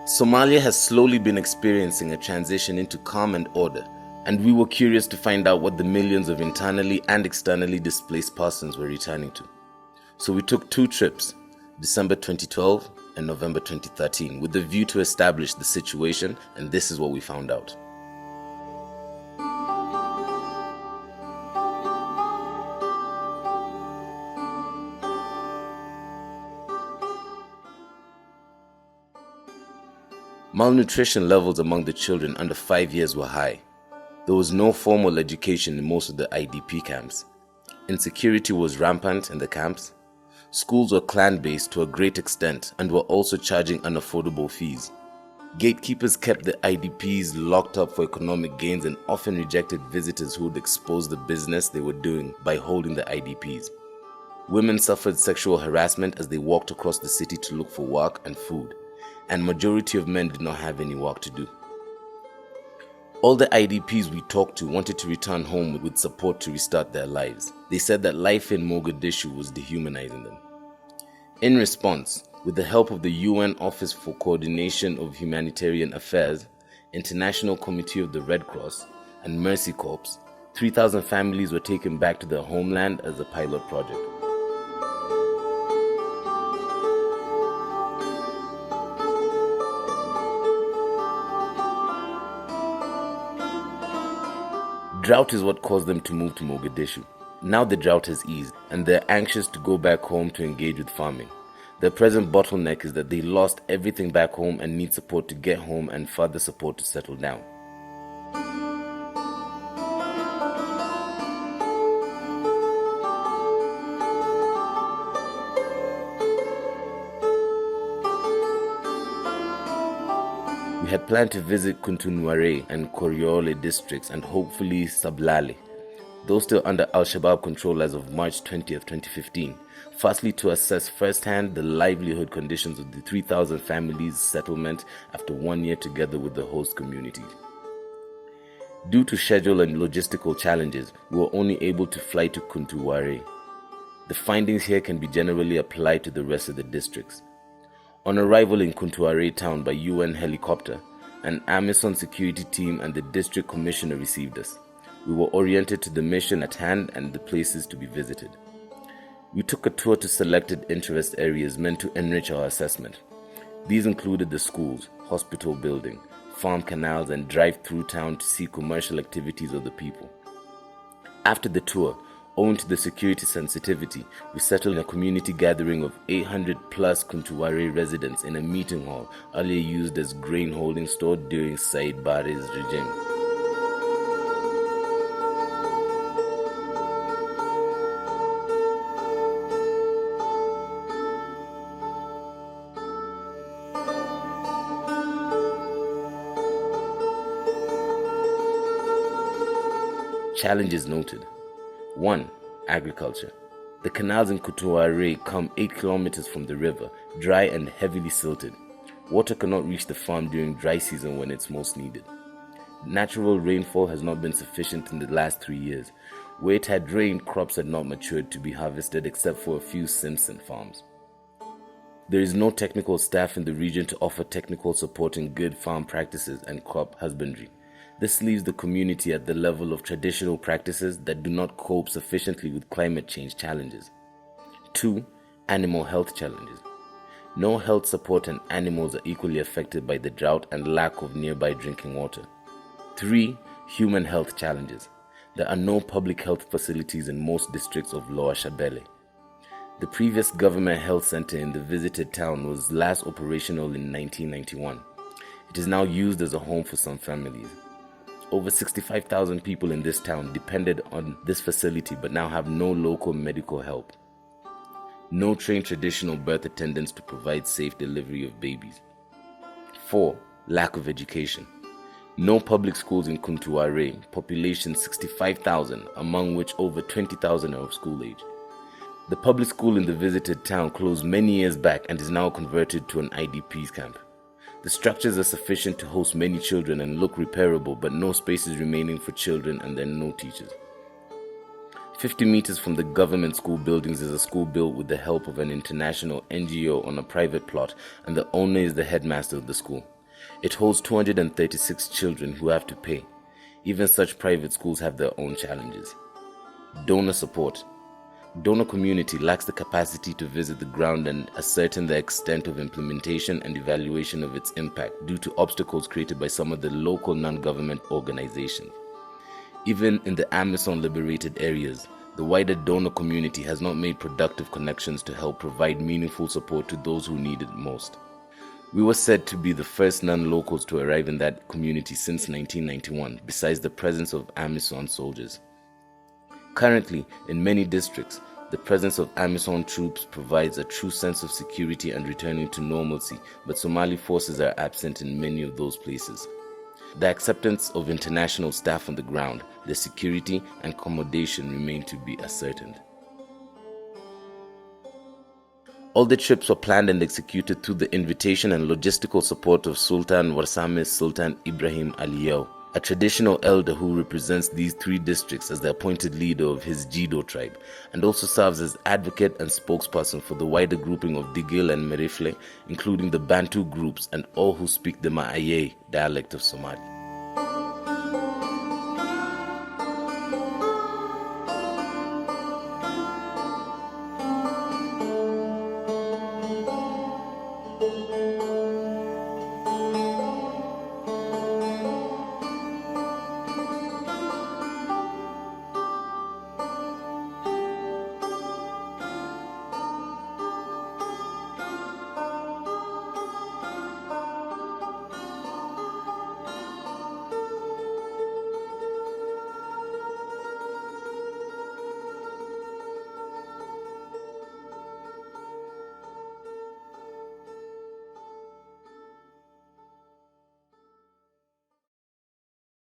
Somalia has slowly been experiencing a transition into calm and order, and we were curious to find out what the millions of internally and externally displaced persons were returning to. So we took 2 trips, December 2012 and November 2013, with the view to establish the situation, and this is what we found out. Malnutrition levels among the children under 5 years were high. There was no formal education in most of the IDP camps. Insecurity was rampant in the camps. Schools were clan-based to a great extent and were also charging unaffordable fees. Gatekeepers kept the IDPs locked up for economic gains and often rejected visitors who would expose the business they were doing by holding the IDPs. Women suffered sexual harassment as they walked across the city to look for work and food, and majority of men did not have any work to do. All the IDPs we talked to wanted to return home with support to restart their lives. They said that life in Mogadishu was dehumanizing them. In response, with the help of the UN Office for Coordination of Humanitarian Affairs, International Committee of the Red Cross, and Mercy Corps, 3,000 families were taken back to their homeland as a pilot project. Drought is what caused them to move to Mogadishu. Now the drought has eased and they're anxious to go back home to engage with farming. Their present bottleneck is that they lost everything back home and need support to get home and further support to settle down. We had planned to visit KUNTUWAREY and KUNTUWAREY districts and hopefully Shabelle, those still under Al-Shabaab control as of March 20th, 2015, firstly to assess firsthand the livelihood conditions of the 3,000 families' settlement after 1 year together with the host communities. Due to schedule and logistical challenges, we were only able to fly to KUNTUWAREY. The findings here can be generally applied to the rest of the districts. On arrival in KUNTUWAREY town by UN helicopter, an Amazon security team and the district commissioner received us. We were oriented to the mission at hand and the places to be visited. We took a tour to selected interest areas meant to enrich our assessment. These included the schools, hospital building, farm canals, and drive through town to see commercial activities of the people. After the tour, owing to the security sensitivity, we settled in a community gathering of 800 plus KUNTUWAREY residents in a meeting hall earlier used as grain holding store during Said Barre's regime. Challenges noted. 1. Agriculture. The canals in KUNTUWAREY come 8 kilometers from the river, dry and heavily silted. Water cannot reach the farm during dry season when it's most needed. Natural rainfall has not been sufficient in the last 3 years. Where it had rained, crops had not matured to be harvested except for a few Simpson farms. There is no technical staff in the region to offer technical support in good farm practices and crop husbandry. This leaves the community at the level of traditional practices that do not cope sufficiently with climate change challenges. 2. Animal health challenges. No health support and animals are equally affected by the drought and lack of nearby drinking water. 3. Human health challenges. There are no public health facilities in most districts of Lower Shabelle. The previous government health center in the visited town was last operational in 1991. It is now used as a home for some families. Over 65,000 people in this town depended on this facility but now have no local medical help. No trained traditional birth attendants to provide safe delivery of babies. 4. Lack of education. No public schools in KUNTUWAREY, population 65,000, among which over 20,000 are of school age. The public school in the visited town closed many years back and is now converted to an IDP's camp. The structures are sufficient to host many children and look repairable, but no spaces remaining for children and there are no teachers. 50 meters from the government school buildings is a school built with the help of an international NGO on a private plot, and the owner is the headmaster of the school. It holds 236 children who have to pay. Even such private schools have their own challenges. Donor support. Donor community lacks the capacity to visit the ground and ascertain the extent of implementation and evaluation of its impact due to obstacles created by some of the local non-government organizations. Even in the Amazon liberated areas, the wider donor community has not made productive connections to help provide meaningful support to those who need it most. We were said to be the first non-locals to arrive in that community since 1991, besides the presence of Amazon soldiers. Currently, in many districts, the presence of Amazon troops provides a true sense of security and returning to normalcy, but Somali forces are absent in many of those places. The acceptance of international staff on the ground, their security and accommodation remain to be ascertained. All the trips were planned and executed through the invitation and logistical support of Sultan Warsame's Sultan Ibrahim ALIYOW, a traditional elder who represents these three districts as the appointed leader of his Jido tribe, and also serves as advocate and spokesperson for the wider grouping of Digil and Merifle, including the Bantu groups and all who speak the Ma'aye dialect of Somali.